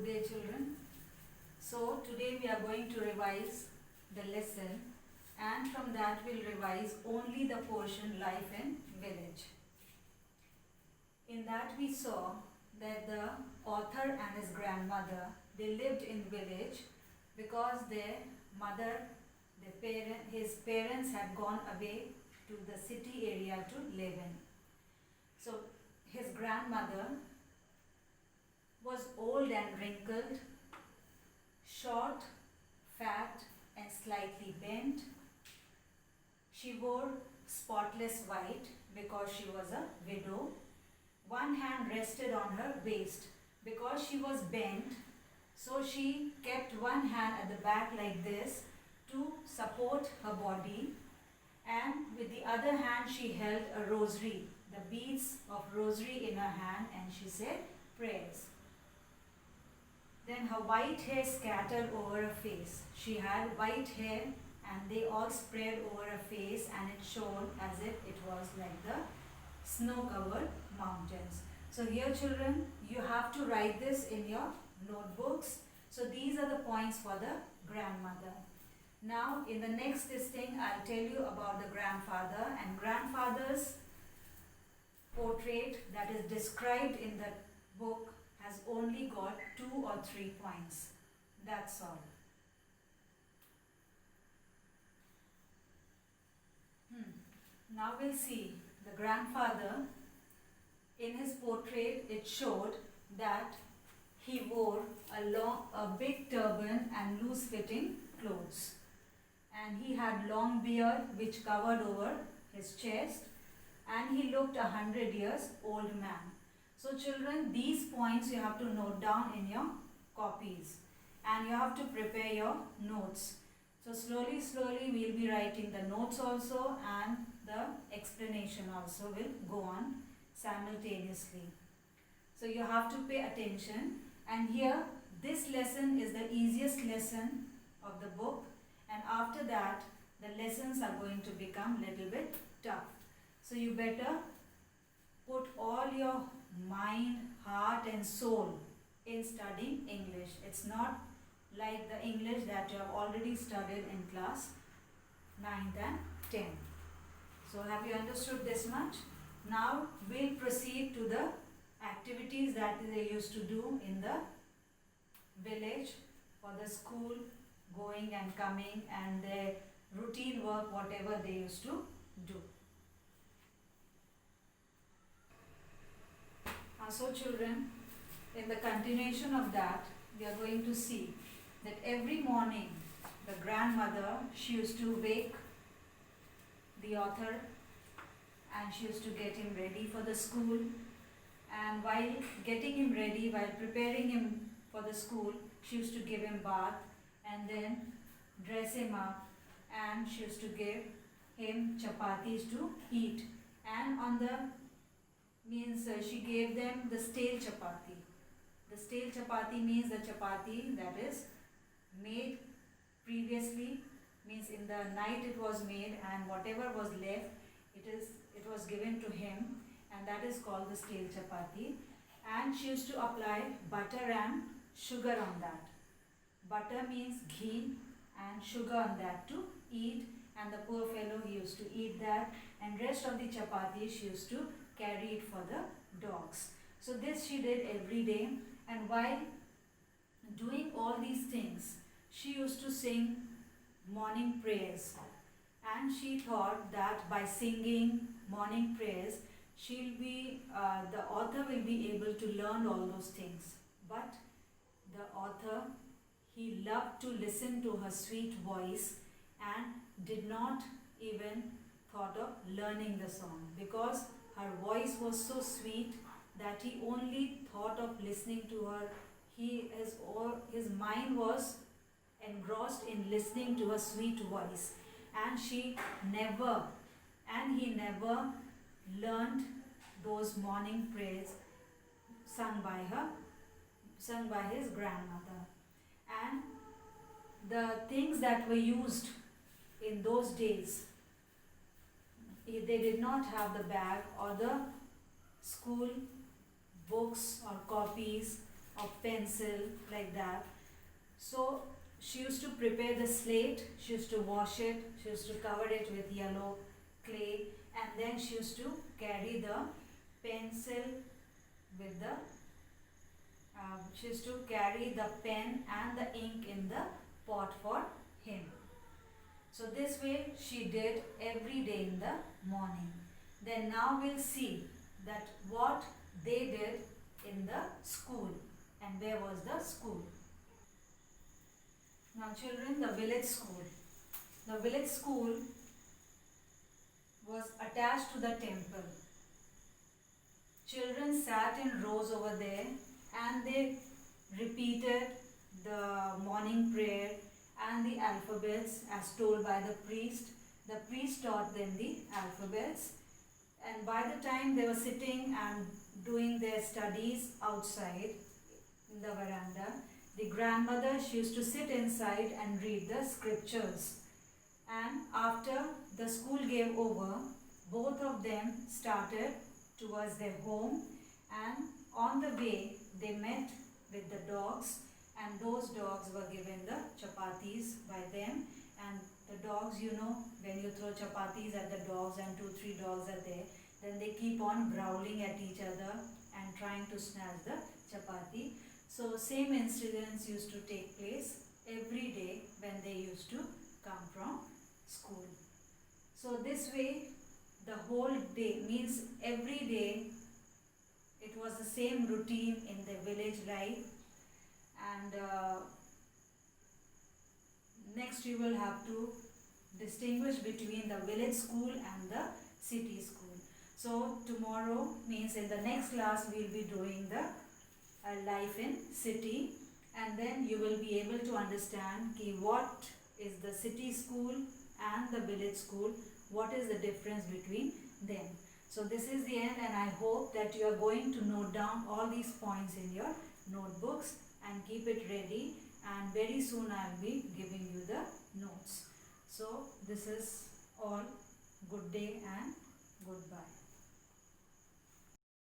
Good day, children. So today we are going to revise the lesson, and from that we'll revise only the portion life in village. In that we saw that the author and his grandmother, they lived in village because their mother, his parents had gone away to the city area to live in. So his grandmother was old and wrinkled, short, fat and slightly bent. She wore spotless white because she was a widow. One hand rested on her waist because she was bent, so she kept one hand at the back like this to support her body, and with the other hand she held a rosary, the beads of rosary in her hand, and she said prayers. Then her white hair scattered over her face. She had white hair and they all spread over her face, and it showed as if it was like the snow-covered mountains. So here, children, you have to write this in your notebooks. So these are the points for the grandmother. Now in the next thing, I'll tell you about the grandfather, and grandfather's portrait that is described in the book has only got 2 or 3 points. That's all. Now we'll see the grandfather. In his portrait, it showed that he wore a big turban and loose-fitting clothes, and he had long beard which covered over his chest, and he looked 100 years old man. So children, these points you have to note down in your copies, and you have to prepare your notes. So slowly we'll be writing the notes also, and the explanation also will go on simultaneously. So you have to pay attention, and here this lesson is the easiest lesson of the book, and after that the lessons are going to become little bit tough. So you better put all your mind, heart and soul in studying English. It's not like the English that you have already studied in class 9th and 10th. So have you understood this much? Now we'll proceed to the activities that they used to do in the village for the school going and coming, and their routine work, whatever they used to do. So children, in the continuation of that, we are going to see that every morning the grandmother, she used to wake the author, and she used to get him ready for the school, and while getting him ready, while preparing him for the school, she used to give him bath and then dress him up, and she used to give him chapatis to eat, and on the she gave them the stale chapati. The stale chapati means the chapati that is made previously, means in the night it was made, and whatever was left, it was given to him, and that is called the stale chapati. And she used to apply butter and sugar on that. Butter means ghee, and sugar on that to eat, and the poor fellow, he used to eat that, and rest of the chapati she used to carry it for the dogs. So this she did every day, and while doing all these things, she used to sing morning prayers, and she thought that by singing morning prayers, the author will be able to learn all those things. But the author, he loved to listen to her sweet voice and did not even thought of learning the song, because her voice was so sweet that he only thought of listening to her. His mind was engrossed in listening to her sweet voice, and he never learned those morning prayers sung by his grandmother. And the things that were used in those days, they did not have the bag or the school books or copies of pencil, like that. So she used to prepare the slate, she used to wash it, she used to cover it with yellow clay, and then she used to carry the pencil with the she used to carry the pen and the ink in the pot for him. So this way she did every day in the morning. Then now we'll see that what they did in the school and where was the school. Now children, the village school. The village school was attached to the temple. Children sat in rows over there and they repeated the morning prayer and the alphabets as told by the priest. The priest taught them the alphabets, and by the time they were sitting and doing their studies outside in the veranda, the grandmother, she used to sit inside and read the scriptures. And after the school gave over, both of them started towards their home, and on the way they met with the dogs, and those dogs were given the chapatis by them. And the dogs, when you throw chapatis at the dogs and 2-3 dogs are there, then they keep on growling at each other and trying to snatch the chapati. So same incidents used to take place every day when they used to come from school. So this way the whole day, means every day it was the same routine in the village life. And next you will have to distinguish between the village school and the city school. So tomorrow, means in the next class, we will be doing the life in city, and then you will be able to understand what is the city school and the village school, what is the difference between them. So this is the end, and I hope that you are going to note down all these points in your notebooks and keep it ready, and very soon I will be giving you the notes. So this is all. Good day and goodbye.